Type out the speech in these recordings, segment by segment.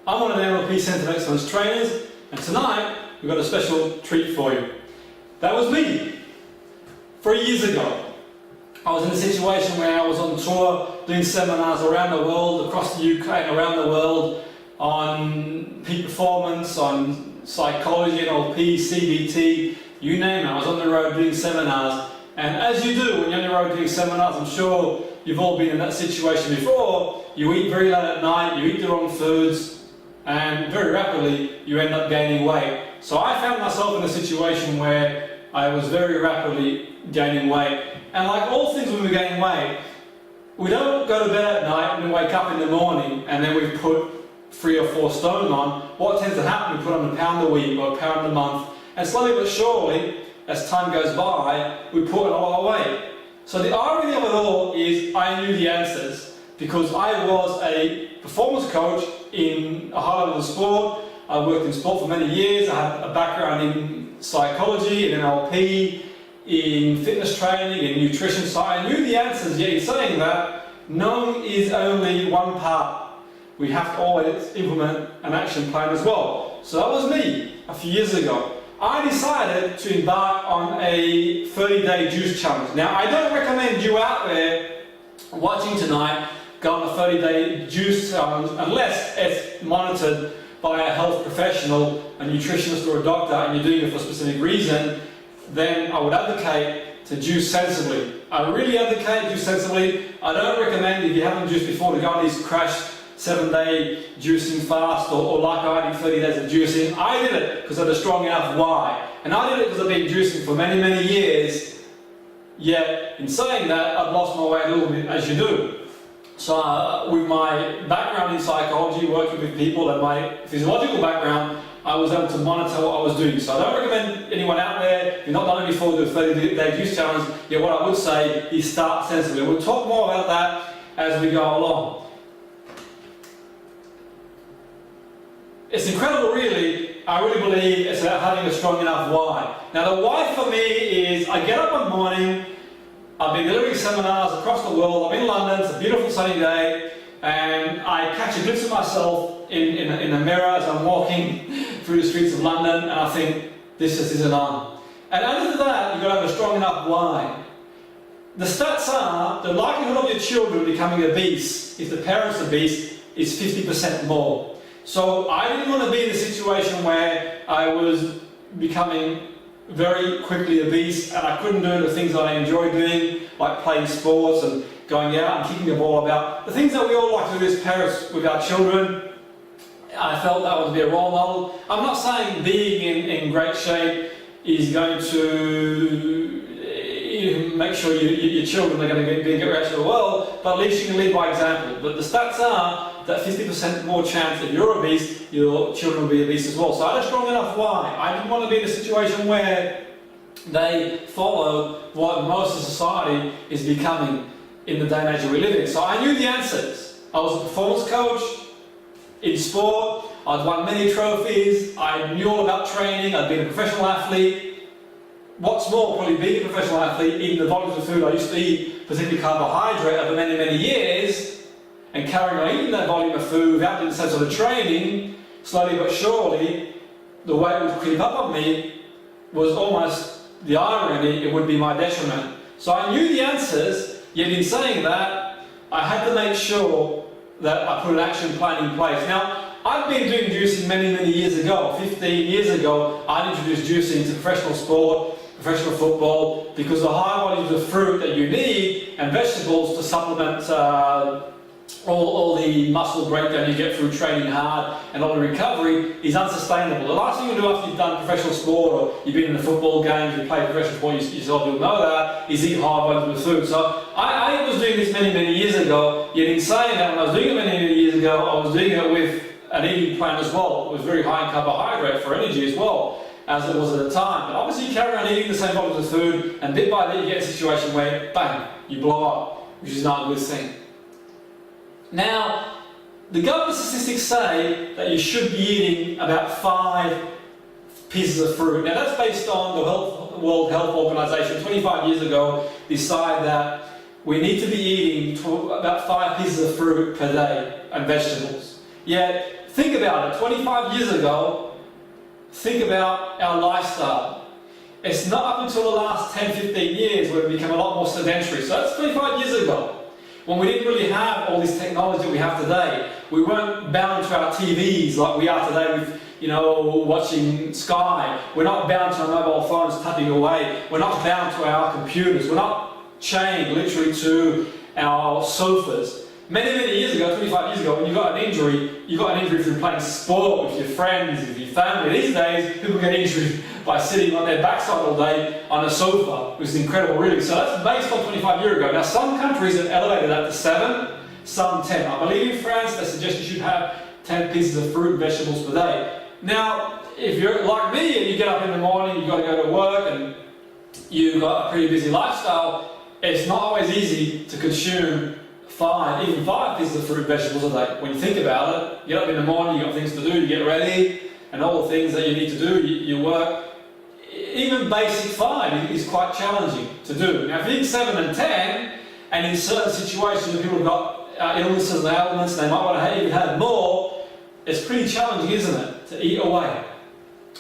I'm one of the NLP Centre of Excellence trainers, and tonight we've got a special treat for you. That was me. 3 years ago, I was in a situation where I was on tour doing seminars around the world, across the UK and around the world, on peak performance, on psychology, NLP, CBT, you name it. I was on the road doing seminars, and as you do when you're on the road doing seminars, I'm sure you've all been in that situation before. You eat very late at night, you eat the wrong foods, and very rapidly you end up gaining weight. So I found myself in a situation where I was very rapidly gaining weight. And like all things when we're gaining weight, we don't go to bed at night and we wake up in the morning and then we've put 3 or 4 stone on. What tends to happen, we put on a pound a week or a pound a month, and slowly but surely, as time goes by, we put on a lot of weight. So the irony of it all is I knew the answers because I was a performance coach in a high level of sport. I worked in sport for many years. I had a background in psychology, in NLP, in fitness training, in nutrition. So I knew the answers, yet in saying that, knowing is only one part. We have to always implement an action plan as well. So that was me a few years ago. I decided to embark on a 30-day juice challenge. Now, I don't recommend you out there watching tonight go on a 30-day juice challenge unless it's monitored by a health professional, a nutritionist or a doctor, and you're doing it for a specific reason. Then I would advocate to juice sensibly. I really advocate juice sensibly. I don't recommend, if you haven't juiced before, to go on these crash 7-day juicing fast or like I did 30 days of juicing. I did it because I had a strong enough why. And I did it because I've been juicing for many, many years. Yet, in saying that, I've lost my weight a little bit, as you do. So with my background in psychology, working with people, and my physiological background, I was able to monitor what I was doing. So I don't recommend anyone out there, if you've not done it before, do a 30-day juice challenge. Yet what I would say is start sensibly. We'll talk more about that as we go along. It's incredible, really. I really believe it's about having a strong enough why. Now, the why for me is I get up one morning, I've been delivering seminars across the world, I'm in London, it's a beautiful sunny day, and I catch a glimpse of myself in a mirror as I'm walking through the streets of London, and I think, this just isn't on. And under that, you've got to have a strong enough why. The stats are, the likelihood of your children becoming obese, if the parents are obese, is 50% more. So I didn't want to be in a situation where I was becoming very quickly obese and I couldn't do the things that I enjoy doing, like playing sports and going out and kicking the ball about. The things that we all like to do as parents with our children. I felt that would be a role model. I'm not saying being in great shape is going to make sure your children are going to be in great shape as well, but at least you can lead by example. But the stats are that 50% more chance if you're obese, your children will be obese as well. So I had a strong enough why. I didn't want to be in a situation where they follow what most of society is becoming in the day and age that we live in. So I knew the answers. I was a performance coach in sport. I'd won many trophies. I knew all about training. I'd been a professional athlete. What's more, probably being a professional athlete, eating the volumes of food I used to eat, particularly carbohydrate, over many, many years, and carrying on eating that volume of food without doing the same sort of training, slowly but surely, the weight would creep up on me, was almost the irony, it would be my detriment. So I knew the answers, yet in saying that, I had to make sure that I put an action plan in place. Now, I've been doing juicing many, many years ago. 15 years ago, I introduced juicing to professional sport, professional football, because the high volumes of fruit that you need and vegetables to supplement all the muscle breakdown you get through training hard and all the recovery is unsustainable. The last thing you do after you've done professional sport or you've been in the football games, you play professional sport yourself, you'll know that, is eat high volumes of food. So I was doing this many, many years ago, yet in saying that, when I was doing it many, many years ago, I was doing it with an eating plan as well. It was very high in carbohydrate for energy as well, as it was at the time. But obviously you carry on eating the same volumes of food, and bit by bit you get a situation where, bang, you blow up, which is not a good thing. Now, the government statistics say that you should be eating about 5 pieces of fruit. Now that's based on the World Health Organization 25 years ago decided that we need to be eating about 5 pieces of fruit per day and vegetables. Yet think about it, 25 years ago, think about our lifestyle. It's not up until the last 10, 15 years where we become a lot more sedentary. So that's 25 years ago, when we didn't really have all this technology that we have today. We weren't bound to our TVs like we are today with, watching Sky. We're not bound to our mobile phones tapping away. We're not bound to our computers. We're not chained literally to our sofas. Many, many years ago, 25 years ago, when you got an injury from playing sport with your friends, with your family. These days, people get injured by sitting on their backside all day on a sofa, which is incredible, really. So that's based on 25 years ago. Now, some countries have elevated that to 7, some 10. I believe in France, they suggest you should have 10 pieces of fruit and vegetables per day. Now, if you're like me and you get up in the morning, you've got to go to work, and you've got a pretty busy lifestyle, it's not always easy to consume even five pieces of fruit and vegetables a day. When you think about it, you get up in the morning, you've got things to do, you get ready, and all the things that you need to do, you work. Even basic 5 is quite challenging to do. Now, if you think 7 and 10, and in certain situations where people have got illnesses and ailments, they might want to even have more, it's pretty challenging, isn't it, to eat away.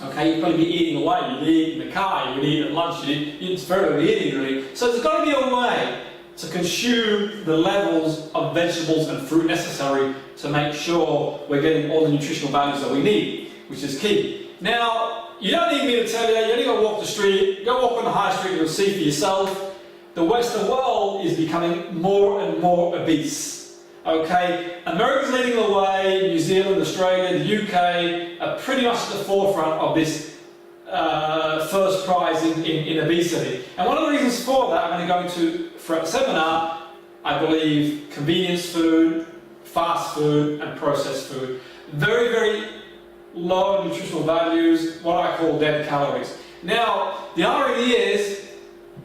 Okay, you've got to be eating away. You eat in the car, you eat at lunch, it's very eating really. So there's got to be a way to consume the levels of vegetables and fruit necessary to make sure we're getting all the nutritional values that we need, which is key. Now, you don't need me to tell you that. You only got to walk the street, go walk on the high street, you'll see for yourself. The Western world is becoming more and more obese. Okay, America's leading the way, New Zealand, Australia, the UK are pretty much at the forefront of this first prize in obesity. And one of the reasons for that, I'm going to go into for a seminar, I believe convenience food, fast food and processed food. Very, very low nutritional values, what I call dead calories. Now, the irony is,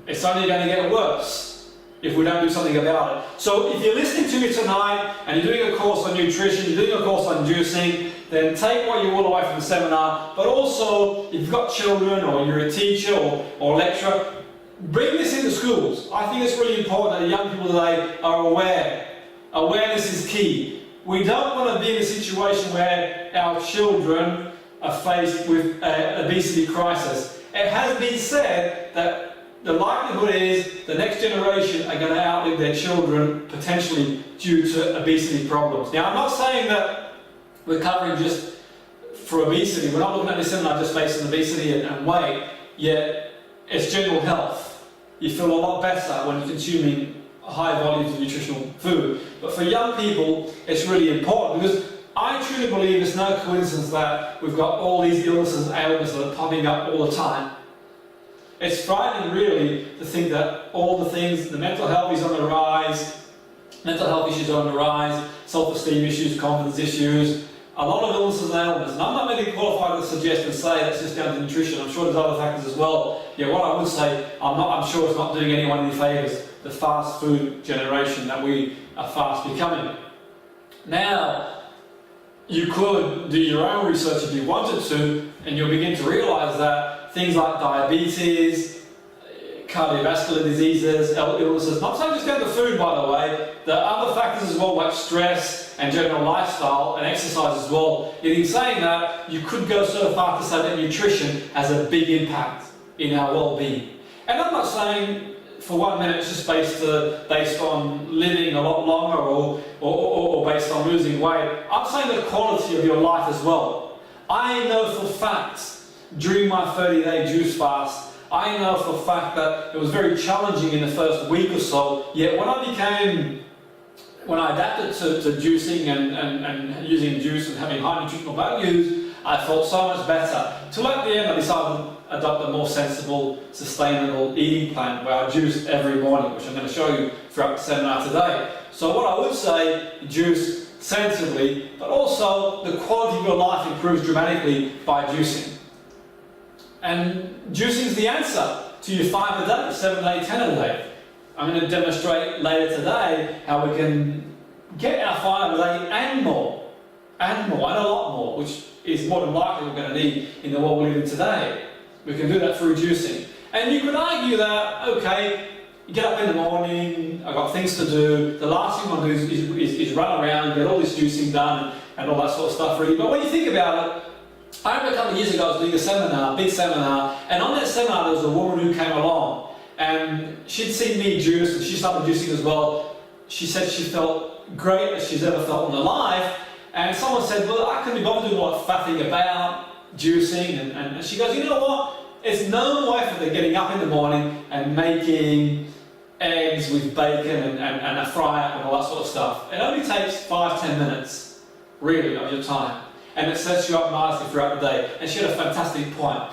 it's only going to get worse if we don't do something about it. So if you're listening to me tonight and you're doing a course on nutrition, you're doing a course on juicing, then take what you will away from the seminar, but also if you've got children or you're a teacher or lecturer, bring this into schools. I think it's really important that young people today are aware. Awareness is key. We don't want to be in a situation where our children are faced with an obesity crisis. It has been said that the likelihood is the next generation are going to outlive their children potentially due to obesity problems. Now, I'm not saying that we're covering just for obesity. We're not looking at this seminar just based on obesity and weight, yet it's general health. You feel a lot better when you're consuming high volumes of nutritional food. But for young people, it's really important because I truly believe it's no coincidence that we've got all these illnesses and ailments that are popping up all the time. It's frightening really to think that all the things, the mental health is on the rise, mental health issues are on the rise, self-esteem issues, confidence issues, a lot of illnesses and ailments. And I'm not really qualified to suggest and say that's just down to nutrition. I'm sure there's other factors as well. Yeah, what I would say, I'm sure it's not doing anyone any favours, the fast food generation that we are fast becoming. Now, you could do your own research if you wanted to, and you'll begin to realise that things like diabetes, cardiovascular diseases, illnesses, not so just down to food by the way, there are other factors as well like stress and general lifestyle and exercise as well. In saying that, you could go so far to say that nutrition has a big impact in our well-being. And I'm not saying for 1 minute it's just based on living a lot longer or based on losing weight. I'm saying the quality of your life as well. I know for fact, during my 30-day juice fast, I know for a fact that it was very challenging in the first week or so, yet when I adapted to juicing and using juice and having high nutritional values, I felt so much better. Till at the end I decided to adopt a more sensible, sustainable eating plan where I juice every morning, which I'm going to show you throughout the seminar today. So what I would say, juice sensibly, but also the quality of your life improves dramatically by juicing. And juicing is the answer to your 5 a day, 7 a day, 10 a day. I'm going to demonstrate later today how we can get our 5 a day and more, and a lot more, which is more than likely we're going to need in the world we live in today. We can do that through juicing. And you could argue that, okay, you get up in the morning, I've got things to do, the last thing I want to do is run around, get all this juicing done and all that sort of stuff really. But when you think about it, I remember a couple of years ago I was doing a seminar, big seminar, and on that seminar there was a woman who came along and she'd seen me juice and she started juicing as well. She said she felt great as she's ever felt in her life, and someone said, well, I couldn't be bothered doing a lot of faffing about juicing, and she goes, you know what, it's no way for getting up in the morning and making eggs with bacon and a fry-up and all that sort of stuff. It only takes 5-10 minutes, really, of your time. And it sets you up nicely throughout the day. And she had a fantastic point.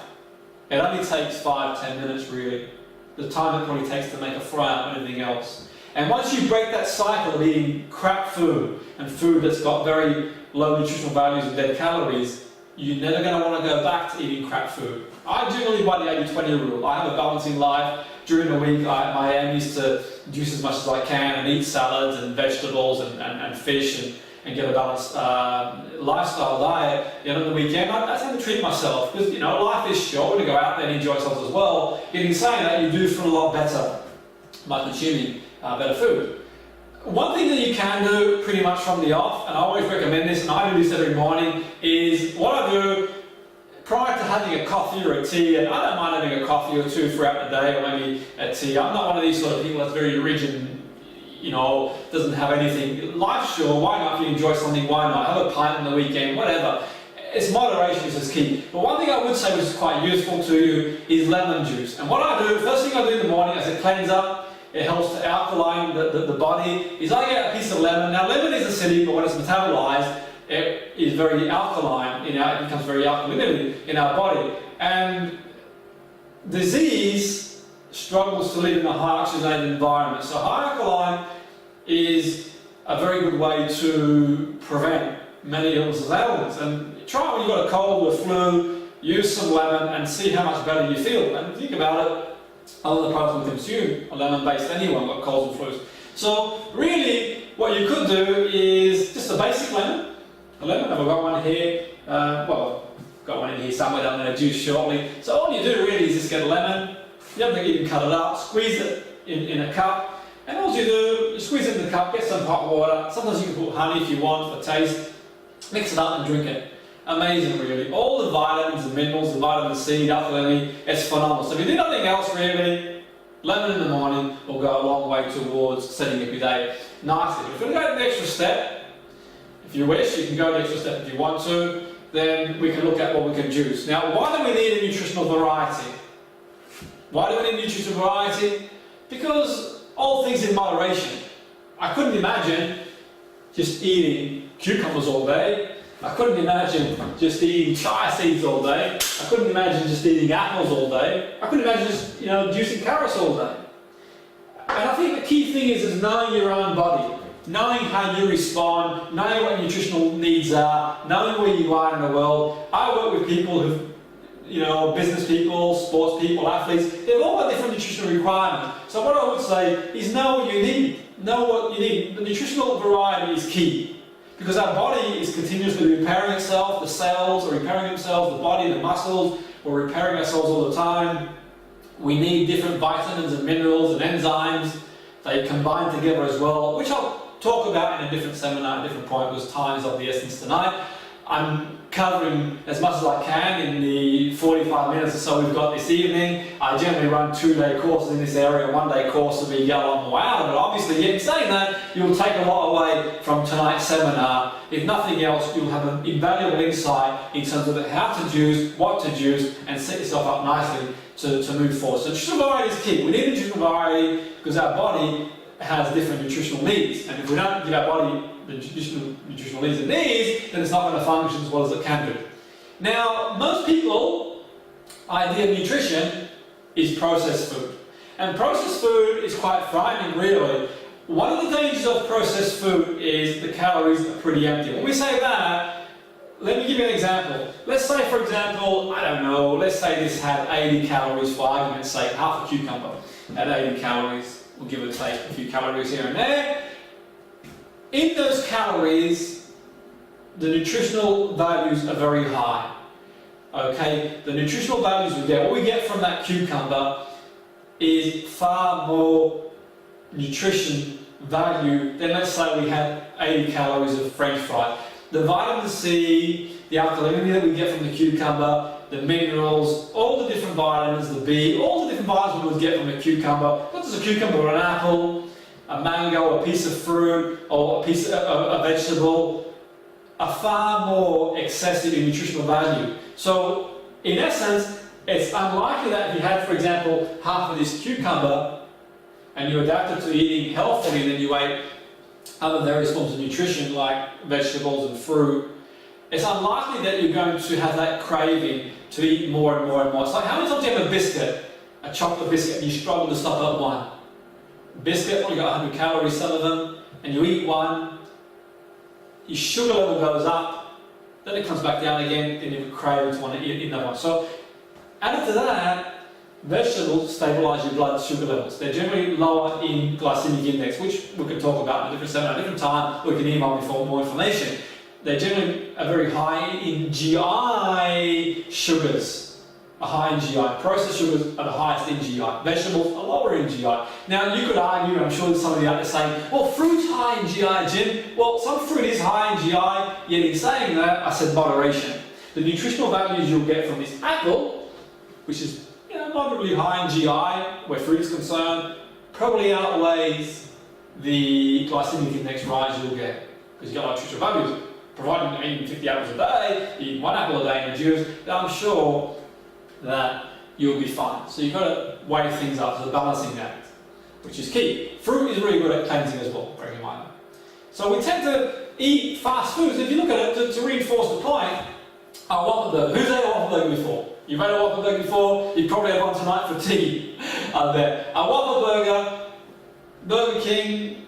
It only takes 5-10 minutes, really. The time it probably takes to make a fry-up or anything else. And once you break that cycle of eating crap food and food that's got very low nutritional values and dead calories, you're never going to want to go back to eating crap food. I generally by the 80-20 rule. I have a balancing life. During the week, my aim is to juice as much as I can and eat salads and vegetables and fish and get a balanced lifestyle diet. And on the weekend, I tend to treat myself because life is short. We're going to go out there and enjoy ourselves as well. In saying that, you do feel a lot better by consuming better food. One thing that you can do pretty much from the off, and I always recommend this, and I do this every morning, is what I do prior to having a coffee or a tea, and I don't mind having a coffee or two throughout the day, or maybe a tea. I'm not one of these sort of people that's very rigid, doesn't have anything. Life's short, why not? If you enjoy something, why not? Have a pint on the weekend, whatever. It's moderation is key. But one thing I would say which is quite useful to you is lemon juice. And what I do, first thing I do in the morning as a cleanser, it helps to alkaline the body, is I get a piece of lemon. Now lemon is acidic, but when it's metabolized, it is very alkaline, it becomes very alkalinity in our body. And disease struggles to live in a high oxygenated environment. So high alkaline is a very good way to prevent many illnesses and ailments. And try when you've got a cold or flu, use some lemon and see how much better you feel. And think about it, other the products we consume are lemon-based anyway, got colds and flus. So really, what you could do is just a basic lemon. A lemon, I've got one here, got one in here somewhere down there, juice shortly. So all you do really is just get a lemon, you don't think you can cut it up, squeeze it in a cup, and all you do, you squeeze it in the cup, get some hot water, sometimes you can put honey if you want for taste, mix it up and drink it. Amazing really. All the vitamins and minerals, the vitamin C, alkalinity, it's phenomenal. So if you do nothing else really, lemon in the morning will go a long way towards setting up your day nicely. But if you go the extra step, if you wish, you can go the extra step if you want to, then we can look at what we can juice. Now, why do we need a nutritional variety? Why do we need nutritional variety? Because all things in moderation. I couldn't imagine just eating cucumbers all day. I couldn't imagine just eating chia seeds all day. I couldn't imagine just eating apples all day. I couldn't imagine just, juicing carrots all day. And I think the key thing is knowing your own body, knowing how you respond, knowing what your nutritional needs are, knowing where you are in the world. I work with people who, business people, sports people, athletes. They've all got different nutritional requirements. So what I would say is know what you need. Know what you need. The nutritional variety is key. Because our body is continuously repairing itself, the cells are repairing themselves, the body, the muscles, we're repairing ourselves all the time. We need different vitamins and minerals and enzymes. They combine together as well, which I'll talk about in a different seminar at a different point because time is of the essence tonight. I'm covering as much as I can in the 45 minutes or so we've got this evening. I generally run 2-day courses in this area, 1-day course will be go on wow, but obviously in saying that, you'll take a lot away from tonight's seminar. If nothing else, you'll have an invaluable insight in terms of how to juice, what to juice, and set yourself up nicely to move forward. So nutritional variety is key. We need nutritional variety because our body has different nutritional needs, and if we don't give our body the nutritional needs it needs, then it's not going to function as well as it can do. Now, most people's idea of nutrition is processed food. And processed food is quite frightening, really. One of the dangers of processed food is the calories are pretty empty. When we say that, let me give you an example. Let's say, for example, let's say this had 80 calories for argument's sake, half a cucumber at 80 calories. We'll give or take a few calories here and there. In those calories, the nutritional values are very high. Okay, the nutritional values we get, what we get from that cucumber is far more nutrition value than, let's say, we had 80 calories of French fries. The vitamin C, the alkalinity that we get from the cucumber, the minerals, all the different vitamins, the B, all the different vitamins we get from a cucumber, not just a cucumber, but an apple, a mango, a piece of fruit, or a piece of a vegetable, are far more excessive in nutritional value. So, in essence, it's unlikely that if you had, for example, half of this cucumber and you adapted to eating healthily and then you ate other various forms of nutrition like vegetables and fruit, it's unlikely that you're going to have that craving to eat more and more and more. It's like, how many times do you have a biscuit, a chocolate biscuit, and you struggle to stop at one? Biscuit, probably got 100 calories, some of them, and you eat one, your sugar level goes up, then it comes back down again, then you crave to want to eat another one. So, added to that, vegetables stabilise your blood sugar levels. They're generally lower in glycemic index, which we can talk about in a different seminar, at a different time, we can email me for more information. They generally are very high in GI sugars, are high in GI. Processed sugars are the highest in GI. Vegetables are lower in GI. Now you could argue, I'm sure there's somebody out there saying, well, fruit's high in GI, Jim. Well, some fruit is high in GI, yet in saying that, I said moderation. The nutritional values you'll get from this apple, which is moderately high in GI, where fruit is concerned, probably outweighs the glycemic index rise you'll get, because you've got nutritional values. Providing you're eating 50 apples a day, eating 1 apple a day in the juice, I'm sure that you'll be fine. So you've got to weigh things up, so the balancing act, which is key. Fruit is really good at cleansing as well, bearing in mind. So we tend to eat fast foods. If you look at it, to reinforce the point, a Whopper burger. Who's had a Whopper burger before? You've had a Whopper burger before, you probably had one tonight for tea. There. A Whopper burger, Burger King,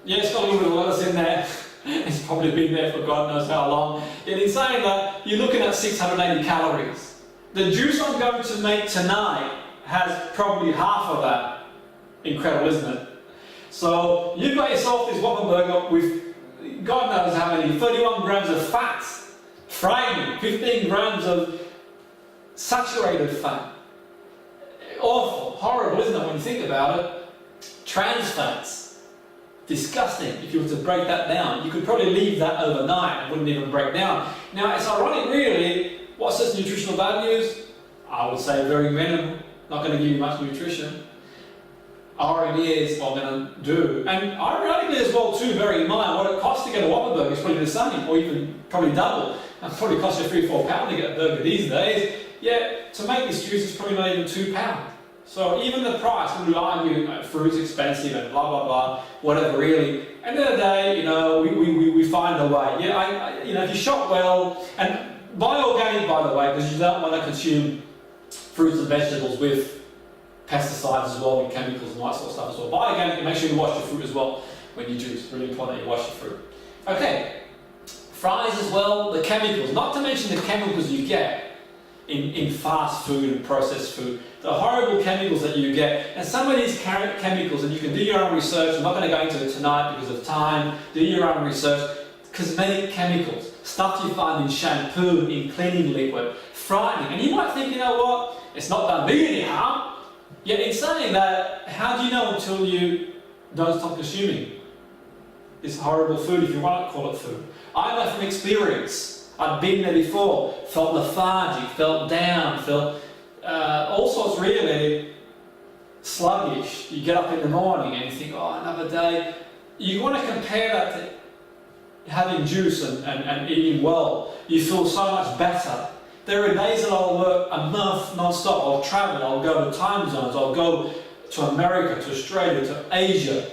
yeah, it's got a little bit of lettuce in there. It's probably been there for God knows how long. Yet in saying that, you're looking at 680 calories. The juice I'm going to make tonight has probably half of that. Incredible, isn't it? So you've got yourself this Whopper burger with God knows how many, 31 grams of fat. Frightening, 15 grams of saturated fat. Awful, horrible, isn't it, when you think about it? Trans fats. Disgusting. If you were to break that down, you could probably leave that overnight and wouldn't even break down. Now, it's ironic, really. What's its nutritional values? I would say very minimal. Not going to give you much nutrition. R&D is what I'm going to do. And ironically as well, too, bearing in mind, what it costs to get a Whopper burger is probably the same, or even probably double. It probably costs you £3 or £4 to get a burger these days. Yet, to make this juice, it's probably not even £2. So even the price, when we argue fruit's expensive and blah blah blah, whatever really, at the end of the day, we find a way. Yeah, if you shop well, and buy organic by the way, because you don't want to consume fruits and vegetables with pesticides as well and chemicals and that sort of stuff as well. Buy organic and make sure you wash your fruit as well when you juice. Really important that you wash your fruit. Okay, fries as well, the chemicals, not to mention the chemicals you get in fast food and processed food, the horrible chemicals that you get, and some of these chemicals, and you can do your own research, I'm not going to go into it tonight because of time, do your own research, cosmetic chemicals, stuff you find in shampoo, in cleaning liquid, frightening, and you might think, you know what, it's not done me any harm, yet in saying that, how do you know until you don't stop consuming this horrible food, if you want to call it food? I know from experience. I'd been there before, felt lethargic, felt down, felt all sorts really sluggish. You get up in the morning and you think, oh, another day. You want to compare that to having juice and eating well. You feel so much better. There are days that I'll work a month non-stop. I'll travel, I'll go to time zones, I'll go to America, to Australia, to Asia,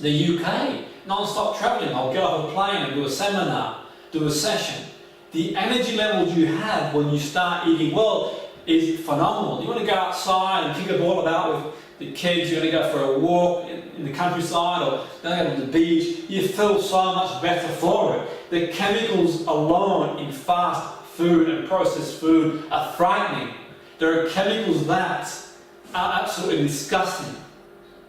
the UK, non-stop traveling. I'll get off a plane and do a seminar, do a session. The energy levels you have when you start eating well is phenomenal. You want to go outside and kick a ball about with the kids, you're going to go for a walk in the countryside or go to the beach, you feel so much better for it. The chemicals alone in fast food and processed food are frightening. There are chemicals that are absolutely disgusting.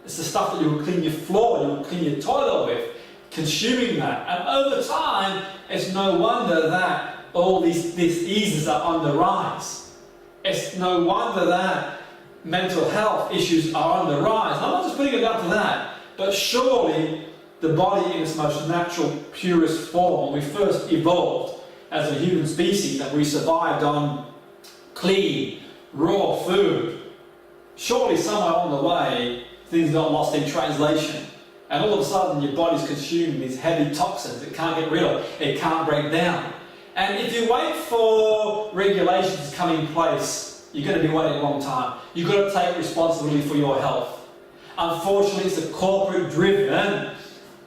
It's the stuff that you'll clean your floor, you'll clean your toilet with, consuming that. And over time, it's no wonder that all these diseases are on the rise. It's no wonder that mental health issues are on the rise. And I'm not just putting it down to that. But surely the body in its most natural, purest form, when we first evolved as a human species and we survived on clean, raw food, surely somewhere along the way things got lost in translation. And all of a sudden your body's consuming these heavy toxins it can't get rid of, it can't break down. And if you wait for regulations to come in place, you're going to be waiting a long time. You've got to take responsibility for your health. Unfortunately, it's a corporate-driven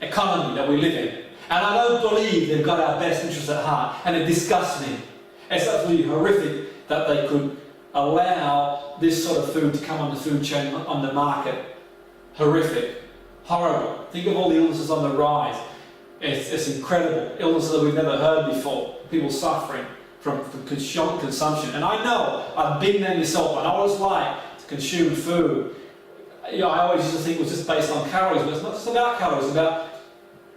economy that we live in. And I don't believe they've got our best interests at heart. And it disgusts me. It's absolutely horrific that they could allow this sort of food to come on the food chain, on the market. Horrific. Horrible. Think of all the illnesses on the rise. It's incredible. Illnesses that we've never heard before. People suffering from consumption. And I know, I've been there myself. I know what it's like to consume food. You know, I always used to think it was just based on calories, but it's not just about calories, it's about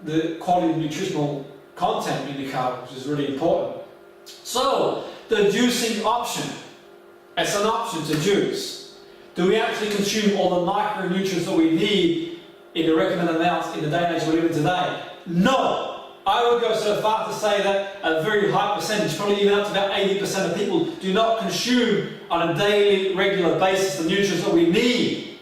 the quality of nutritional content in the calories, which is really important. So, the juicing option. It's an option to juice. Do we actually consume all the micronutrients that we need in the recommended amounts in the day and age we live in today? No! I would go so far to say that a very high percentage, probably even up to about 80% of people, do not consume on a daily, regular basis the nutrients that we need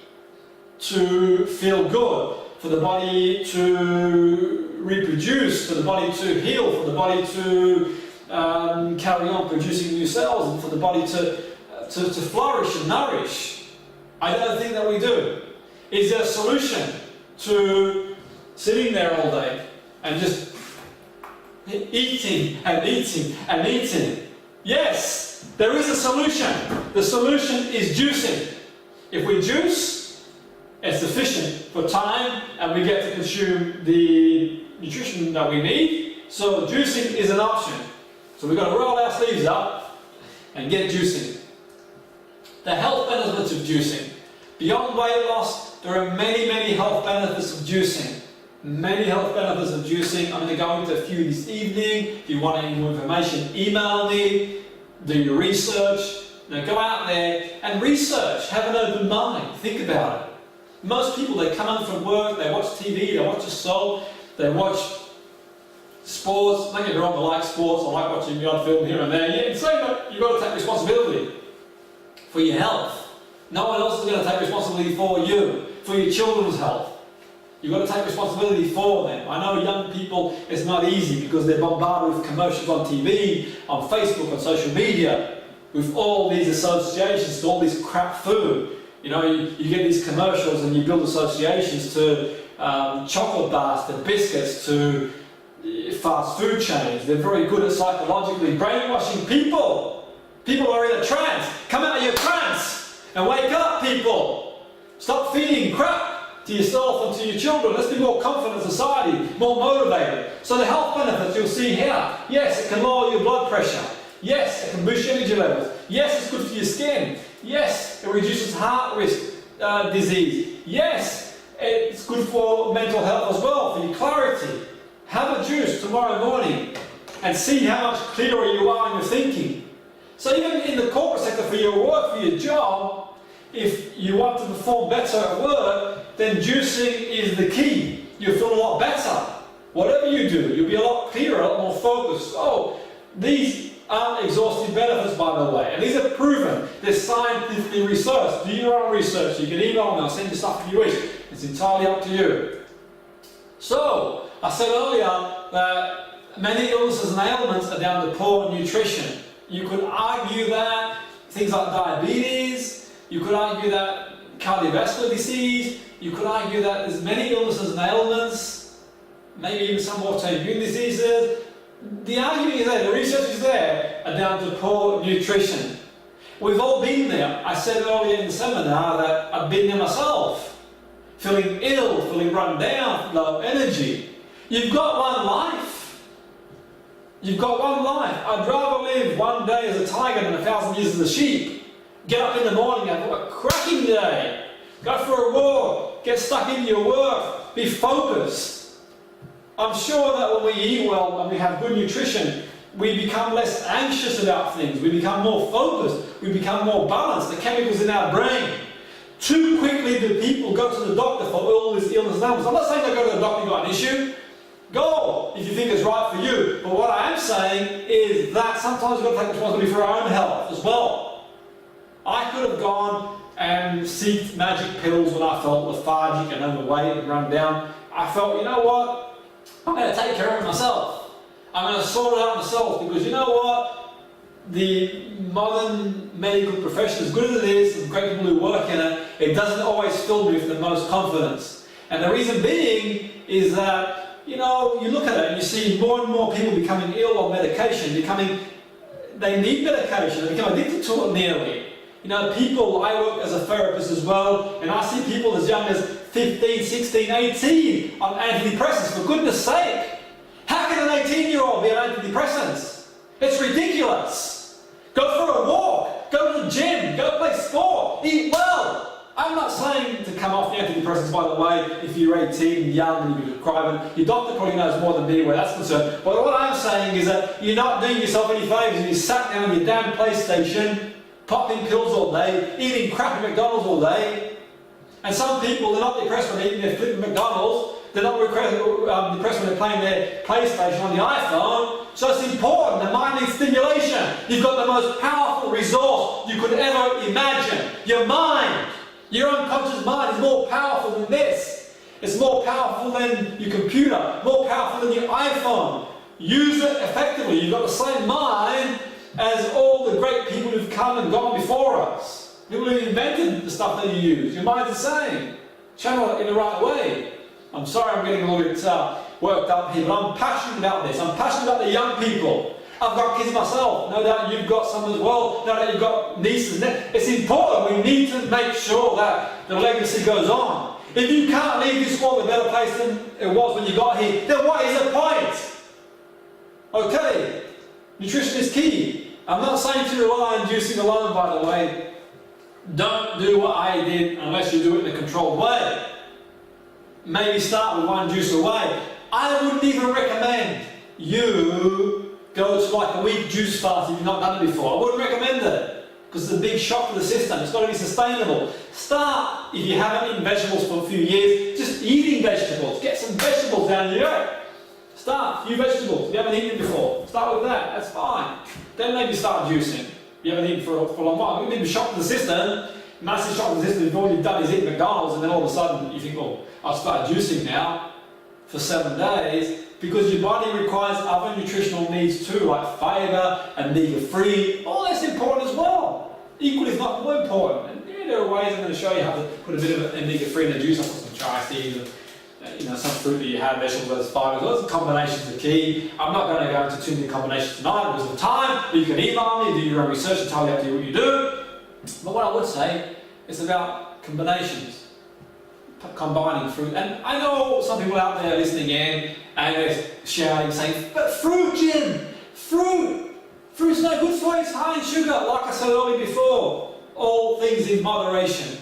to feel good, for the body to reproduce, for the body to heal, for the body to carry on producing new cells, and for the body to flourish and nourish. I don't think that we do. Is there a solution to sitting there all day and just eating and eating and eating? Yes, there is a solution. The solution is juicing. If we juice, it's sufficient for time and we get to consume the nutrition that we need. So juicing is an option. So we've got to roll our sleeves up and get juicing. The health benefits of juicing. Beyond weight loss, there are many, many health benefits of juicing. Many health benefits of juicing. I'm going to go into a few this evening. If you want any more information, email me, do your research. Now go out there and research, have an open mind, think about it. Most people, they come home from work, they watch TV, they watch a soap, they watch sports. Don't get me wrong, I like sports, I like watching the odd film here and there. Yeah, so you've got to take responsibility for your health. No one else is going to take responsibility for you, for your children's health. You've got to take responsibility for them. I know young people, it's not easy because they're bombarded with commercials on TV, on Facebook, on social media, with all these associations to all this crap food. You know, you get these commercials and you build associations to chocolate bars, to biscuits, to fast food chains. They're very good at psychologically brainwashing people. People are in a trance. Come out of your trance and wake up, people. Stop feeding crap to yourself and to your children. Let's be more confident society, more motivated. So the health benefits you'll see here. Yes, it can lower your blood pressure. Yes, it can boost your energy levels. Yes, it's good for your skin. Yes, it reduces heart risk disease. Yes, it's good for mental health as well, for your clarity. Have a juice tomorrow morning and see how much clearer you are in your thinking. So even in the corporate sector, for your work, for your job, if you want to perform better at work, then juicing is the key. You'll feel a lot better. Whatever you do, you'll be a lot clearer, a lot more focused. Oh, these aren't exhaustive benefits, by the way, and these are proven. They're scientifically researched. Do your own research. You can email me, I'll send you stuff if you wish. It's entirely up to you. So, I said earlier that many illnesses and ailments are down to poor nutrition. You could argue that things like diabetes, you could argue that cardiovascular disease, you could argue that there's many illnesses and ailments, maybe even some autoimmune diseases. The argument is there, the research is there, are down to poor nutrition. We've all been there. I said earlier in the seminar that I've been there myself. Feeling ill, feeling run down, low energy. You've got one life. You've got one life. I'd rather live one day as a tiger than 1,000 years as a sheep. Get up in the morning and have a cracking day. Go for a walk. Get stuck into your work. Be focused. I'm sure that when we eat well and we have good nutrition, we become less anxious about things. We become more focused. We become more balanced. The chemicals in our brain Too quickly do people go to the doctor for all this illness and ailments. I'm not saying they go to the doctor, you've got an issue. Go if you think it's right for you. But what I am saying is that sometimes we've got to take responsibility for our own health as well. I could have gone and seeked magic pills when I felt lethargic and overweight and run down. I felt, you know what? I'm going to take care of it myself. I'm going to sort it out myself, because you know what? The modern medical profession, as good as it is, and great people who work in it, it doesn't always fill me with the most confidence. And the reason being is that, you know, you look at it and you see more and more people becoming ill on medication, they need medication, they become addicted to it nearly. You know, people, I work as a therapist as well, and I see people as young as 15, 16, 18 on antidepressants, for goodness sake. How can an 18-year-old be on antidepressants? It's ridiculous. Go for a walk, go to the gym, go play sport, eat well. I'm not saying to come off the antidepressants, by the way, if you're 18 and young and you're depriving. Your doctor probably knows more than me where that's concerned. But what I'm saying is that you're not doing yourself any favours if you sat down on your damn PlayStation, popping pills all day, eating crap at McDonald's all day. And some people, they're not depressed when they're eating their flipping McDonald's. They're not depressed when they're playing their PlayStation on the iPhone. So it's important. The mind needs stimulation. You've got the most powerful resource you could ever imagine. Your mind. Your unconscious mind is more powerful than this. It's more powerful than your computer, more powerful than your iPhone. Use it effectively. You've got the same mind as all the great people who've come and gone before us. People who invented the stuff that you use. Your mind's the same. Channel it in the right way. I'm sorry I'm getting a little bit worked up here, but I'm passionate about this. I'm passionate about the young people. I've got kids myself. No doubt you've got some as well. No doubt you've got nieces. It's important. We need to make sure that the legacy goes on. If you can't leave this world a better place than it was when you got here, then what is the point? Okay, nutrition is key. I'm not saying to rely on juicing alone, by the way. Don't do what I did unless you do it in a controlled way. Maybe start with one juice away. I wouldn't even recommend you go to like a week juice fast if you've not done it before. I wouldn't recommend it, because it's a big shock to the system. It's got to be sustainable. Start, if you haven't eaten vegetables for a few years, just eating vegetables. Get some vegetables down your way. Start, a few vegetables. If you haven't eaten before, start with that. That's fine. Then maybe start juicing. You haven't eaten for a long while. Maybe shock to the system. Massive shock to the system. If all you've done is eat McDonald's, and then all of a sudden you think, oh, I'll start juicing now for 7 days. Because your body requires other nutritional needs too, like fibre, omega-3, all that's important as well. Equally, if not more important. And there are ways I'm going to show you how to put a bit of omega-3 in the juice. I'll put some chia seeds and some fruit that you have, vegetables, those fibres. Those combinations are key. I'm not going to go into too many combinations tonight because of time. But you can email me, do your own research, and tell you up to what you do. But what I would say is about combinations. Combining fruit. And I know some people out there listening in and they're shouting, saying, but fruit, Jim! Fruit! Fruit's no good for you, it's high in sugar. Like I said earlier before, all things in moderation.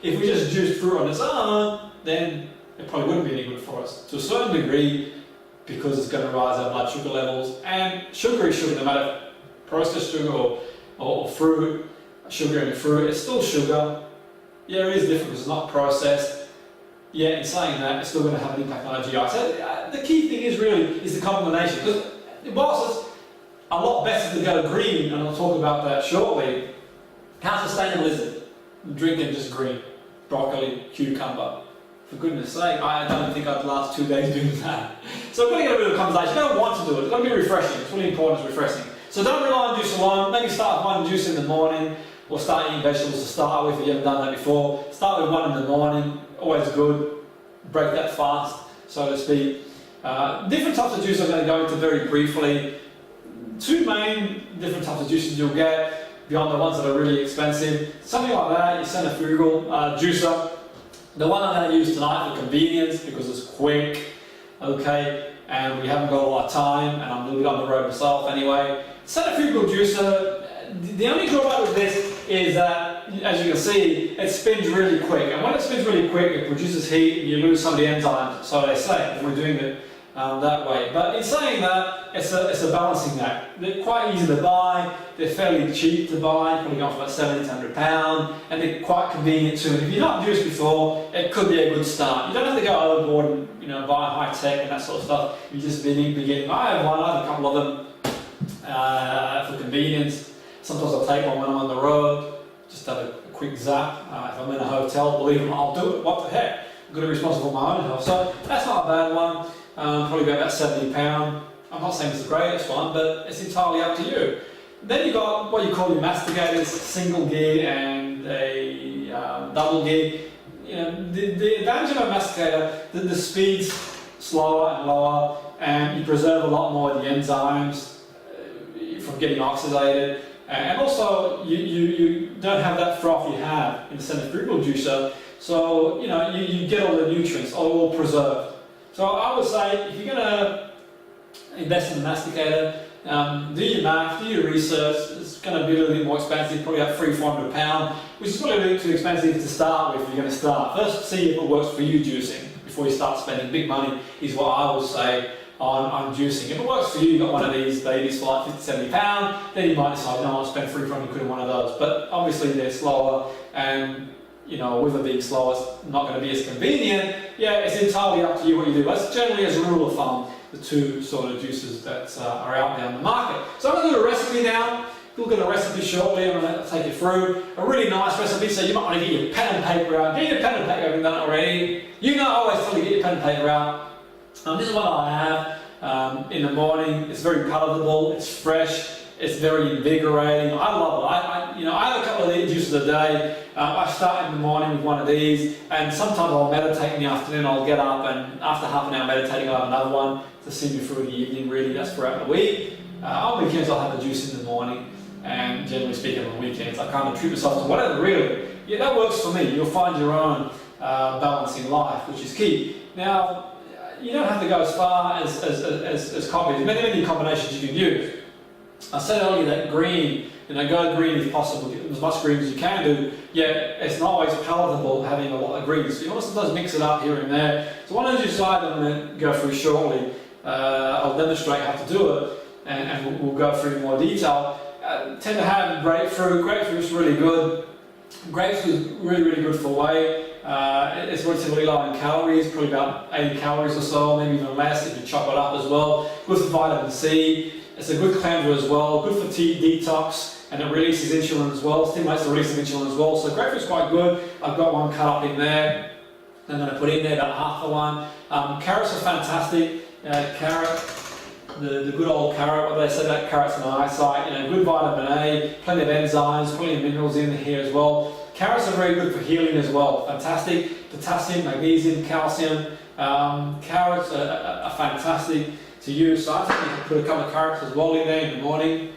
If we just juice fruit on its own, then it probably wouldn't be any good for us. To a certain degree, because it's going to rise our blood sugar levels. And sugar is sugar, no matter processed sugar or fruit, sugar in fruit, it's still sugar. Yeah, it is different because it's not processed. Yeah, in saying that, it's still going to have an impact on our GI. So the key thing is the combination. Because whilst it's a lot better to go green, and I'll talk about that shortly, how sustainable is it? Drinking just green, broccoli, cucumber. For goodness sake, I don't think I'd last 2 days doing that. So I've got to get a bit of a conversation. You don't want to do it. It's got to be refreshing. It's really important, it's refreshing. So don't rely on juice alone. Maybe start with one juice in the morning. Or start eating vegetables to start with if you haven't done that before. Start with one in the morning, always good. Break that fast, so to speak. Different types of juice I'm going to go into very briefly. 2 main different types of juices you'll get, beyond the ones that are really expensive. Something like that, your centrifugal juicer. The one I'm going to use tonight for convenience, because it's quick, okay, and we haven't got a lot of time, and I'm a little bit on the road myself anyway. Centrifugal juicer, the only drawback with this is that, as you can see, it spins really quick. And when it spins really quick, it produces heat and you lose some of the enzymes, so they say, when we're doing the that way. But in saying that, it's a balancing act. They're quite easy to buy, they're fairly cheap to buy, probably going for about £70 to £100, and they're quite convenient too. And if you've not juiced before, it could be a good start. You don't have to go overboard and buy high tech and that sort of stuff. You're just beginning. I have one, I have a couple of them for convenience. Sometimes I'll take one when I'm on the road, just have a quick zap. If I'm in a hotel, believe me, I'll do it. What the heck? I'm going to be responsible for my own health. So that's not a bad one. Probably about £70. I'm not saying it's the greatest one, but it's entirely up to you. Then you've got what you call your masticators, single gear and a double gear. The advantage of a masticator, the speed's slower and lower, and you preserve a lot more of the enzymes from getting oxidated. And also, you don't have that froth you have in the centrifugal juicer, so you get all the nutrients, all preserved. So I would say, if you're going to invest in a masticator, do your math, do your research. It's going to be a little bit more expensive, probably about £300-400, which is probably a little too expensive to start with if you're going to start. First, see if it works for you juicing before you start spending big money, is what I would say on juicing. If it works for you, you've got one of these babies for like £50-70, then you might decide, no, I'll spend £300 on one of those. But obviously they're slower, and with it being slower, it's not going to be as convenient. Yeah, it's entirely up to you what you do. That's generally, as a rule of thumb, the two sort of juices that are out there on the market. So I'm going to do a recipe now. We'll get a recipe shortly. I'm going to take you through a really nice recipe. So you might want to get your pen and paper out. Get your pen and paper if you haven't done it already. I always tell you to get your pen and paper out. This is what I have in the morning. It's very palatable. It's fresh. It's very invigorating. I love it. I have a couple of these juices a day. I start in the morning with one of these, and sometimes I'll meditate in the afternoon. I'll get up, and after half an hour meditating, I'll have another one to see me through the evening. Really, that's throughout the week. On weekends, I'll have a juice in the morning, and generally speaking, on weekends, I kind of treat myself to whatever. Really, yeah, that works for me. You'll find your own balance in life, which is key. Now, you don't have to go as far as coffee. There's many combinations you can use. I said earlier that green, go green if possible, get as much green as you can do, yet it's not always palatable having a lot of greens. So you want to sometimes mix it up here and there. So one of those slides I'm going to go through shortly, I'll demonstrate how to do it, and we'll go through in more detail. Tend to have grapefruit. Grapefruit's really good. Grapefruit is really good for weight. It's relatively low in calories, probably about 80 calories or so, maybe even less if you chop it up as well. Good for vitamin C. It's a good cleanser as well, good for detox, and it releases insulin as well, stimulates the release of insulin as well. So grapefruit's quite good. I've got one cut up in there. I'm going to put in there about half of one. Carrots are fantastic. Carrot, the good old carrot, what they say about carrots and eyesight, good vitamin A, plenty of enzymes, plenty of minerals in here as well. Carrots are very good for healing as well. Fantastic. Potassium, magnesium, calcium. Carrots are fantastic to use. So I think you can put a couple of carrots as well in there in the morning.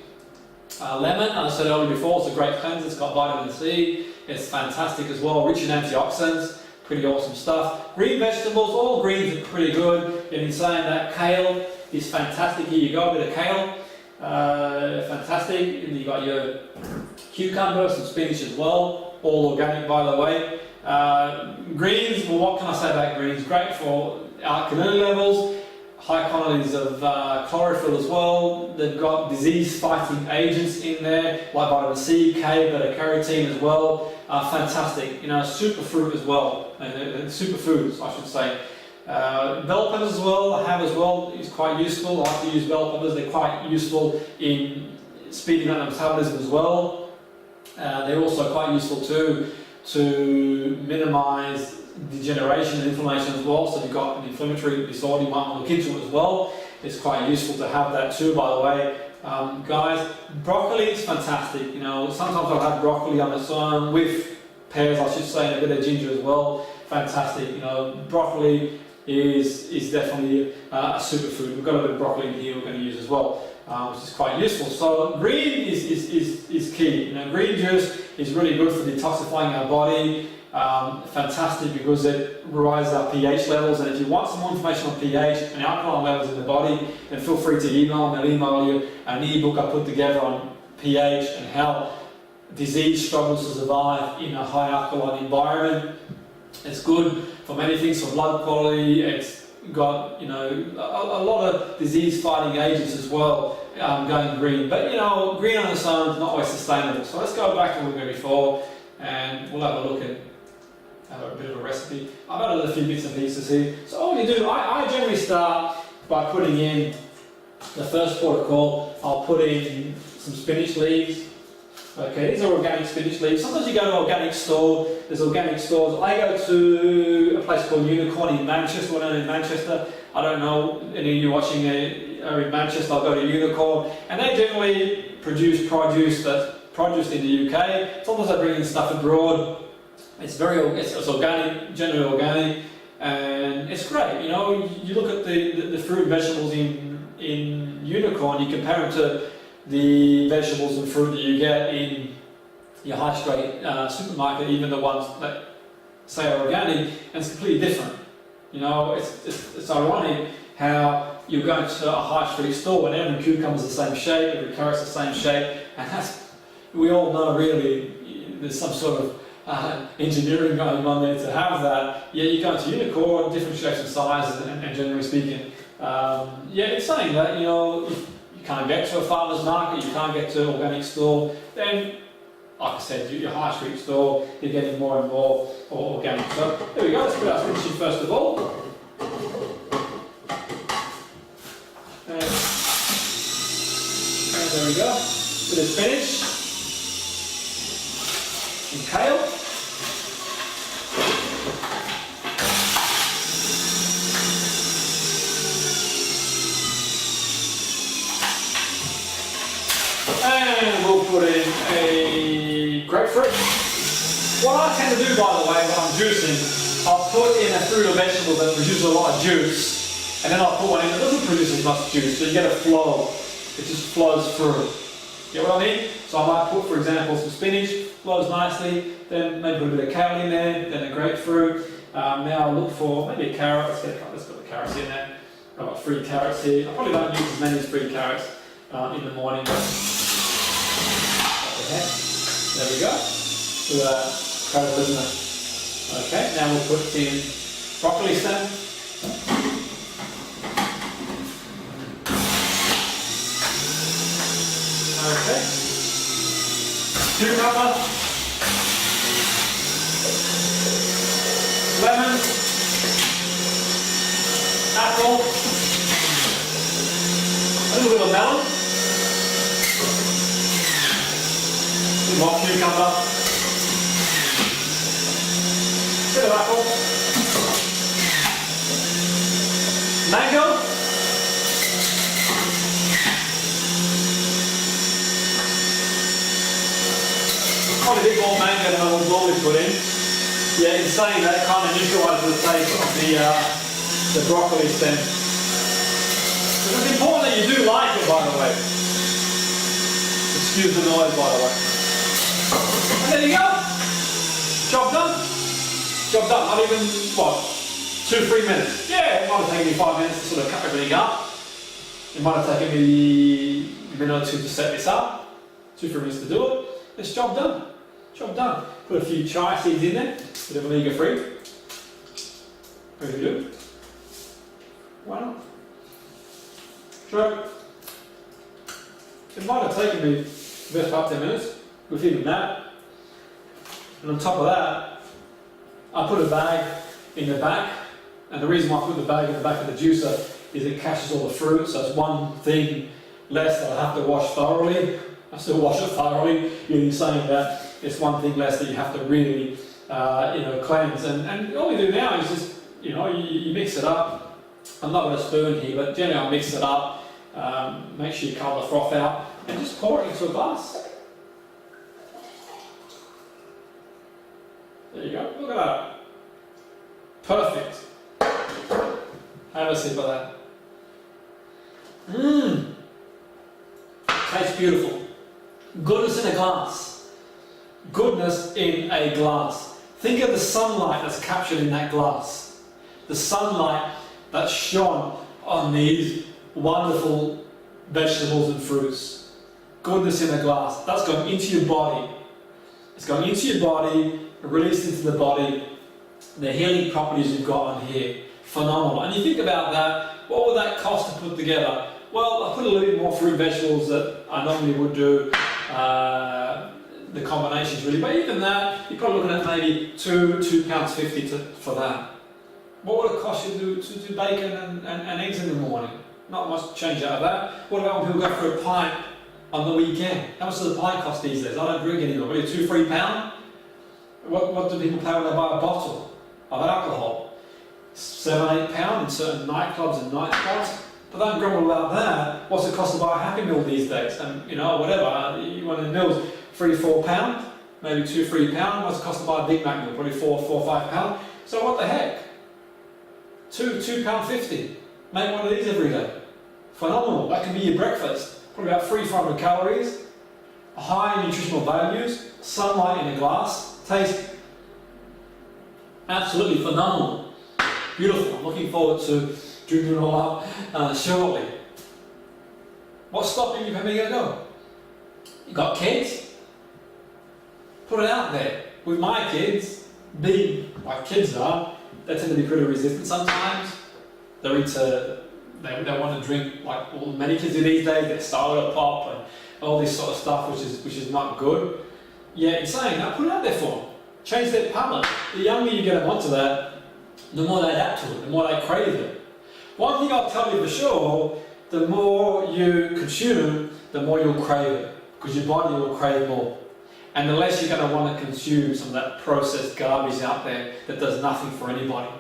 Lemon, as I said earlier before, it's a great cleanser. It's got vitamin C. It's fantastic as well, rich in antioxidants. Pretty awesome stuff. Green vegetables, all greens are pretty good. And in saying that, kale is fantastic. Here you go, a bit of kale. Fantastic. And you've got your cucumber, some spinach as well. All organic, by the way. Greens, well, what can I say about greens? Great for alkalinity levels. High quantities of chlorophyll as well. They've got disease-fighting agents in there, like vitamin C, K, beta-carotene as well. Fantastic. Superfruit as well, superfoods, I should say. Bell peppers as well, I have as well. It's quite useful. I like to use bell peppers. They're quite useful in speeding up the metabolism as well. They're also quite useful too to minimise degeneration and inflammation as well. So if you've got an inflammatory disorder, you might want to look into it as well. It's quite useful to have that too, by the way. Guys, broccoli is fantastic. Sometimes I'll have broccoli on its own with pears, I should say, and a bit of ginger as well. Fantastic. Broccoli is definitely a superfood. We've got a bit of broccoli in here we're going to use as well, which is quite useful. So green is key. Green juice is really good for detoxifying our body. Fantastic because it rises our pH levels, and if you want some more information on pH and alkaline levels in the body, then feel free to email me. I'll email you an ebook I put together on pH and how disease struggles to survive in a high alkaline environment. It's good for many things, for blood quality. It's got, you know, a lot of disease-fighting agents as well going green. But, you know, green on its own is not always sustainable. So let's go back to what we did before, and we'll have a look at a bit of a recipe. I've added a few bits and pieces here. So all you do, I generally start by putting in the first port of call. I'll put in some spinach leaves. Okay, these are organic spinach leaves. Sometimes you go to an organic store, there's organic stores. I go to a place called Unicorn in Manchester, well known in Manchester. I don't know, any of you watching are in Manchester, I'll go to Unicorn. And they generally produce produce that's produced in the UK. Sometimes they bring in stuff abroad. It's organic, generally organic, and it's great. You know, you look at the fruit and vegetables in Unicorn, you compare them to the vegetables and fruit that you get in your high street supermarket, even the ones that say are organic, and it's completely different. You know, it's ironic how you're going to a high street store and every cucumber's the same shape, every carrot's the same shape, and we all know really there's some sort of engineering going on there to have that. Yeah, you go to Unicorn, different shapes and sizes, and generally speaking, it's saying that, you know, if you can't get to a farmer's market, you can't get to an organic store, then, like I said, your high street store, you're getting more and more organic. So there we go, let's put our spinach in first of all. And there we go, bit of spinach and kale. And we'll put in a grapefruit. What I tend to do, by the way, when I'm juicing, I'll put in a fruit or vegetable that produces a lot of juice, and then I'll put one in that doesn't produce as much juice, so you get a flow. It just flows through. Get what I mean? So I might put, for example, some spinach, flows nicely, then maybe put a bit of kale in there, then a grapefruit. Now I'll look for maybe a carrot. Let's put the carrots in there. I've got 3 carrots here. I probably don't use as many as 3 carrots in the morning. Okay, there we go. Incredible, isn't it? Okay, now we'll put in broccoli stem. Okay, cucumber, lemon, apple, a little bit of melon. More cucumber, bit of apple, mango, probably a bit more mango than I would normally put in. Yeah, in saying that, it kind of neutralises the taste of the broccoli stem. But it's important that you do like it, by the way. Excuse the noise, by the way. And there you go. Job done. Job done. Not even, what, 2-3 minutes. Yeah, it might have taken me 5 minutes to sort of cut everything up. It might have taken me a minute or 2 to set this up. 2-3 minutes to do it. It's job done. Job done. Put a few chia seeds in there. Bit of omega-3. Very good. Why not? So, it might have taken me the best part of 10 minutes. With even that, and on top of that, I put a bag in the back, and the reason why I put the bag in the back of the juicer is it catches all the fruit, so it's one thing less that I have to wash thoroughly. I still wash it thoroughly, you're saying that it's one thing less that you have to really cleanse, and all you do now is just, you mix it up. I'm not with a spoon here, but generally I'll mix it up, make sure you cull the froth out, and just pour it into a glass. There you go, look at that. Perfect. Have a sip of that. Mmm. Tastes beautiful. Goodness in a glass. Goodness in a glass. Think of the sunlight that's captured in that glass. The sunlight that's shone on these wonderful vegetables and fruits. Goodness in a glass. That's going into your body. It's going into your body, released into the body. The healing properties you've got on here. phenomenal. And you think about that, what would that cost to put together? Well, I put a little bit more fruit and vegetables that I normally would do, the combinations really, but even that, you're probably looking at maybe £2.50 for that. What would it cost you to do bacon and eggs in the morning? Not much change out of that. What about when people go for a pint on the weekend? How much does a pint cost these days? I don't drink anymore. Maybe £2-3? What do people pay when they buy a bottle of alcohol? £7-8 in certain nightclubs and nightclubs. But don't grumble about that. What's it cost to buy a Happy Meal these days? And whatever. One of the meals, £3-4, maybe £2-3. What's it cost to buy a Big Mac meal? Probably £4-5. So what the heck? £2.50. Make one of these every day. Phenomenal. That can be your breakfast. Probably about 300-400 calories. High nutritional values. Sunlight in a glass. Taste absolutely phenomenal. Beautiful. I'm looking forward to drinking it all up shortly. What's stopping you from having a go? You got kids? Put it out there. With my kids, being like kids are, they tend to be pretty resistant sometimes. They want to drink like many kids do these days. They soda pop and all this sort of stuff, which is not good. Yeah, in saying that, put it out there for them. Change their palate. The younger you get them onto that, the more they adapt to it, the more they crave it. One thing I'll tell you for sure, the more you consume, the more you'll crave it, because your body will crave more. And the less you're going to want to consume some of that processed garbage out there that does nothing for anybody.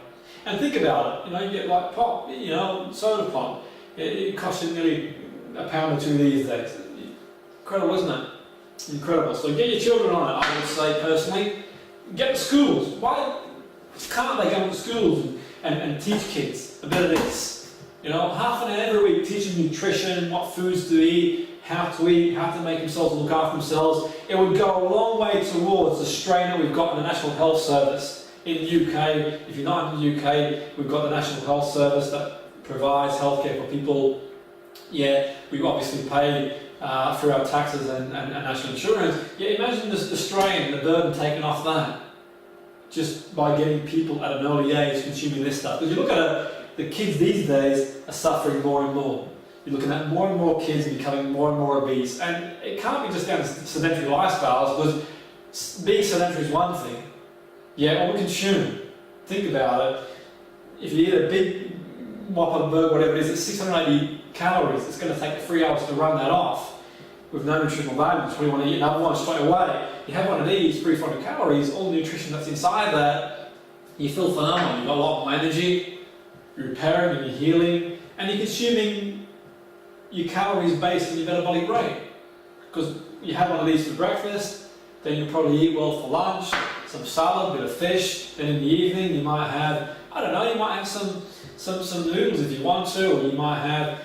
And think about it, you get like pop, soda pop. It costs you nearly £1 or £2 these days. Incredible, isn't it? Incredible. So get your children on it, I would say personally. Get to schools. Why can't they go to schools and teach kids a bit of this? Half an hour every week teaching nutrition, what foods to eat, how to make themselves look after themselves. It would go a long way towards the strain that we've got in the National Health Service in the UK. If you're not in the UK, we've got the National Health Service that provides healthcare for people. Yeah, we obviously pay through our taxes and national insurance. Yeah, imagine the strain, the burden taken off that, just by getting people at an early age consuming this stuff. Because you look at the kids these days are suffering more and more. You're looking at more and more kids becoming more and more obese, and it can't be just down to sedentary lifestyles, because being sedentary is one thing. Yeah, what we consume. Think about it. If you eat a big Whopper burger, whatever it is, it's 680 calories. It's going to take 3 hours to run that off with no nutritional value. So you want to eat another one straight away. You have one of these, 300 calories, all the nutrition that's inside that, you feel phenomenal. You've got a lot more energy, you're repairing and you're healing, and you're consuming your calories based on your metabolic rate. Because you have one of these for breakfast, then you'll probably eat well for lunch, some salad, a bit of fish, then in the evening you might have, you might have some noodles if you want to, or you might have,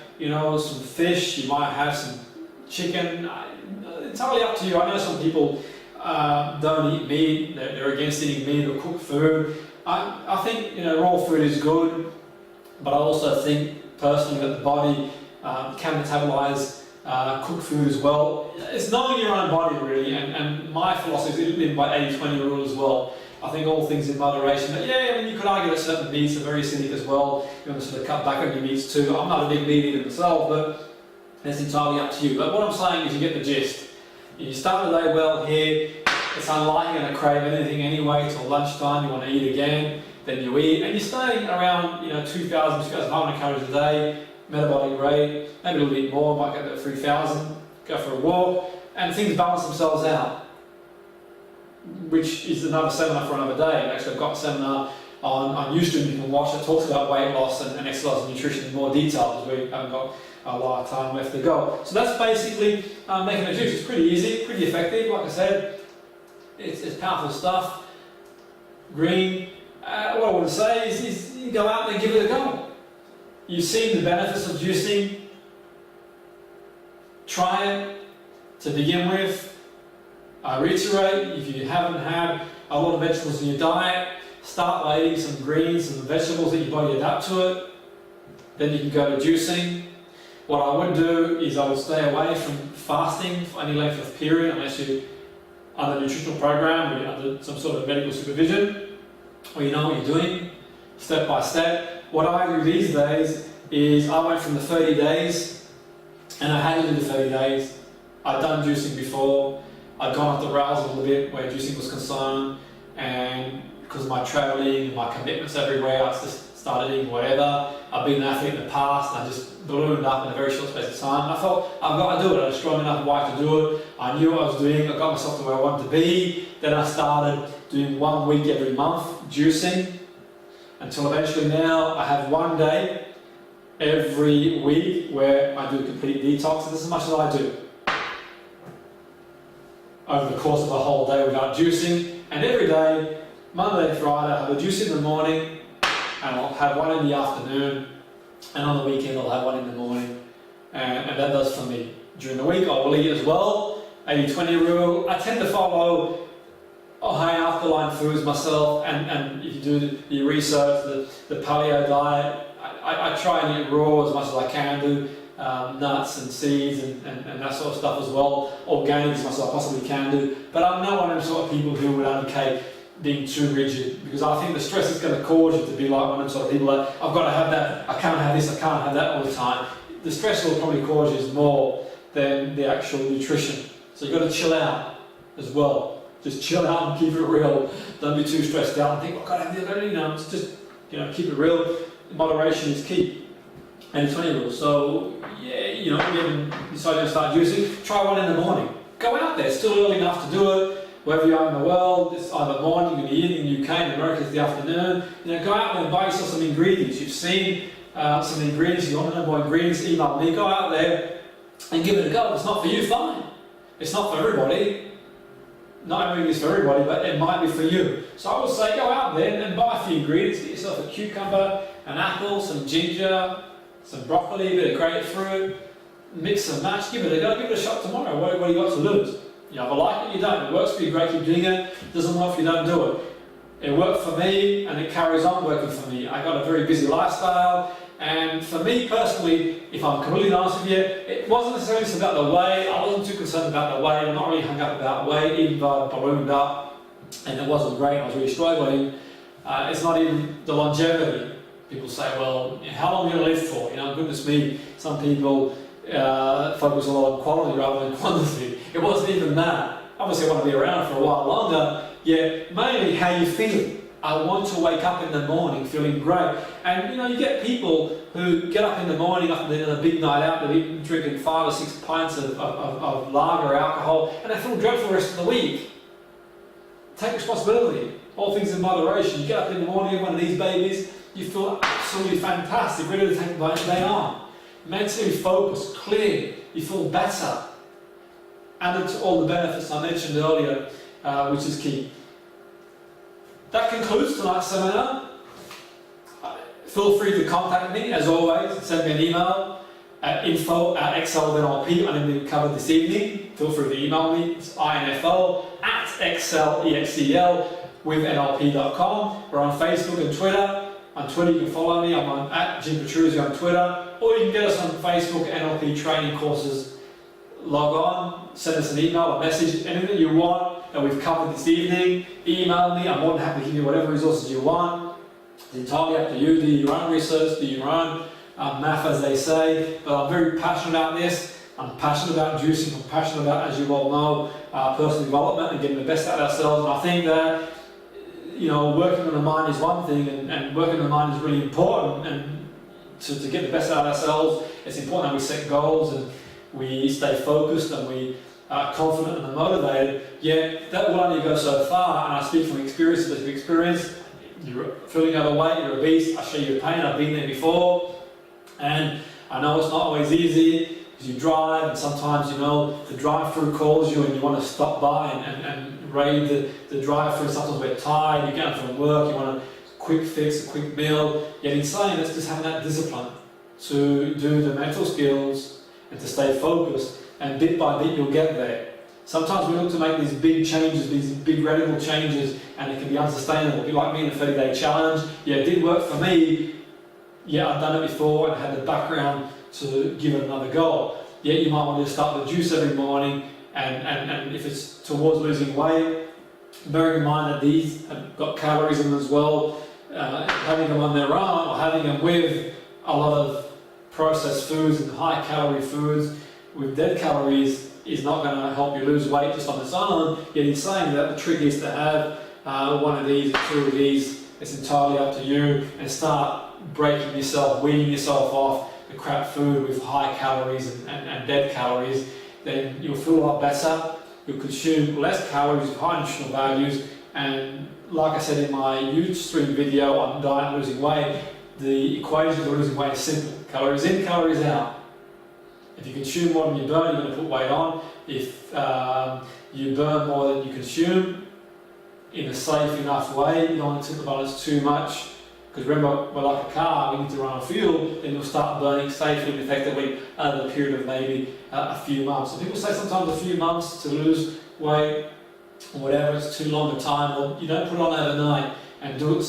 some fish, you might have some chicken. It's entirely up to you. I know some people don't eat meat, they're against eating meat or cooked food. I think raw food is good, but I also think personally that the body can metabolize cooked food as well. It's knowing your own body really, and my philosophy is living by 80-20 rule as well. I think all things in moderation. But you could argue that certain meats are very acidic as well. You want to sort of cut back on your meats too. I'm not a big meat eater myself, but it's entirely up to you. But what I'm saying is you get the gist. You start the day well here. It's unlikely you're going to crave anything anyway till lunchtime. You want to eat again, then you eat, and you're staying around 2,000, 2,500 calories a day, metabolic rate, maybe a little bit more, might get to 3,000. Go for a walk, and things balance themselves out. Which is another seminar for another day. Actually, I've got a seminar on YouTube you can watch that talks about weight loss and exercise and nutrition in more detail, because we haven't got a lot of time left to go. So that's basically making a juice. It's pretty easy, pretty effective. Like I said, it's powerful stuff. Green. What I want to say is you go out and give it a go. You've seen the benefits of juicing. Try it to begin with. I reiterate, if you haven't had a lot of vegetables in your diet, start by eating some greens and vegetables that your body adapt to it. Then you can go to juicing. What I would do is I would stay away from fasting for any length of period unless you're under a nutritional program or you're under some sort of medical supervision, or you know what you're doing, step by step. what I do these days is I went from the 30 days, and I had to do the 30 days. I'd done juicing before. I'd gone off the rails a little bit where juicing was concerned, and because of my travelling, my commitments everywhere, I just started eating whatever. I've been an athlete in the past, and I just ballooned up in a very short space of time. I thought, I've got to do it. I had a strong enough why to do it. I knew what I was doing. I got myself to where I wanted to be. Then I started doing 1 week every month juicing, until eventually now I have 1 day every week where I do a complete detox, and this is as much as I do over the course of a whole day without juicing. And every day, Monday to Friday, I have a juice in the morning, and I'll have one in the afternoon, and on the weekend I'll have one in the morning, and that does for me. During the week I will eat as well, 80-20 rule. I tend to follow high alkaline foods myself, and if you do the research, the paleo diet, I try and eat raw as much as I can do, nuts and seeds and that sort of stuff as well, organic as much as I possibly can do. But I'm not one of them sort of people who would advocate being too rigid, because I think the stress is going to cause you to be like one of them sort of people that I've got to have that, I can't have this, I can't have that all the time. The stress will probably cause you more than the actual nutrition. So you've got to chill out as well. Just chill out and keep it real. Don't be too stressed out and think, I've got to have the other, just keep it real. Moderation is key. And 20 rule. So yeah, you haven't decided to start juicing, try one in the morning. Go out there, it's still early enough to do it. Wherever you are in the world, it's either morning, you can be in the UK, in America it's the afternoon. Go out there and buy yourself some ingredients. You've seen some ingredients, you want to know more ingredients, email me, go out there and give it a go. If it's not for you, fine. It's not for everybody. Not everything is for everybody, but it might be for you. So I would say go out there and buy a few ingredients. Get yourself a cucumber, an apple, some ginger, some broccoli, a bit of grapefruit. Mix and match, give it a go, give it a shot tomorrow. What do you got to lose? You either like it, you don't. It works for you, great, keep doing it. It doesn't work if you don't do it. It worked for me, and it carries on working for me. I got a very busy lifestyle, and for me personally, if I'm completely honest with you, it wasn't necessarily about the weight. I wasn't too concerned about the weight. I'm not really hung up about weight, even though I ballooned up, and it wasn't great. I was really struggling. It's not even the longevity. People say, well, how long are you going to live for? Goodness me, some people focus a lot on quality rather than quantity. It wasn't even that. Obviously I want to be around for a while longer, yet mainly how you feel. I want to wake up in the morning feeling great. And you get people who get up in the morning after a big night out, they're drinking 5 or 6 pints of lager or alcohol, and they feel dreadful the rest of the week. Take responsibility. All things in moderation. You get up in the morning, one of these babies, you feel absolutely fantastic, ready to take the day on. Mentally focused, clear, you feel better. Added to all the benefits I mentioned earlier, which is key. That concludes tonight's seminar. Feel free to contact me, as always. Send me an email at info@excelnlp on anything we covered this evening. Feel free to email me. It's info@excel with nlp.com. We're on Facebook and Twitter. On Twitter, you can follow me. I'm on @JimPetruzzi on Twitter. Or you can get us on Facebook, NLP training courses. Log on, send us an email, a message, anything you want that we've covered this evening. Email me. I'm more than happy to give you whatever resources you want. It's entirely up to you. Do your own research, do your own math, as they say. But I'm very passionate about this. I'm passionate about juicing. I'm passionate about, as you all know, personal development and getting the best out of ourselves. And I think that working on the mind is one thing, and working on the mind is really important. And to get the best out of ourselves, it's important that we set goals and we stay focused and we are confident and motivated. Yet that will only go so far. And I speak from experience to experience. You're feeling overweight, you're obese. I share your pain. I've been there before, and I know it's not always easy. Because you drive, and sometimes the drive-through calls you, and you want to stop by and raid the drive-through. Sometimes we're tired, you're going from work, you want a quick fix, a quick meal. Yet in saying this, just having that discipline to do the mental skills and to stay focused, and bit by bit you'll get there. Sometimes we look to make these big changes, these big radical changes, and it can be unsustainable. It'd be like me in a 30-day challenge. Yeah, it did work for me. Yeah, I've done it before and had the background to give it another go. Yet you might want to start the juice every morning, and if it's towards losing weight, bearing in mind that these have got calories in them as well, having them on their own or having them with a lot of processed foods and high calorie foods with dead calories is not going to help you lose weight just on its own. Yet he's saying that the trick is to have one of these, two of these. It's entirely up to you, and start breaking yourself, weaning yourself off the crap food with high calories and dead calories. Then you'll feel a lot better. You'll consume less calories with high nutritional values, and like I said in my Ustream video on diet and losing weight, the equation for losing weight is simple: calories in, calories out. If you consume more than you burn, you're going to put weight on. If you burn more than you consume in a safe enough way, you don't want to tip the balance too much, because remember, we're like a car, we need to run on fuel, then you'll start burning safely and effectively over a period of maybe a few months. So people say sometimes a few months to lose weight or whatever, it's too long a time. Well, you don't put it on overnight and do it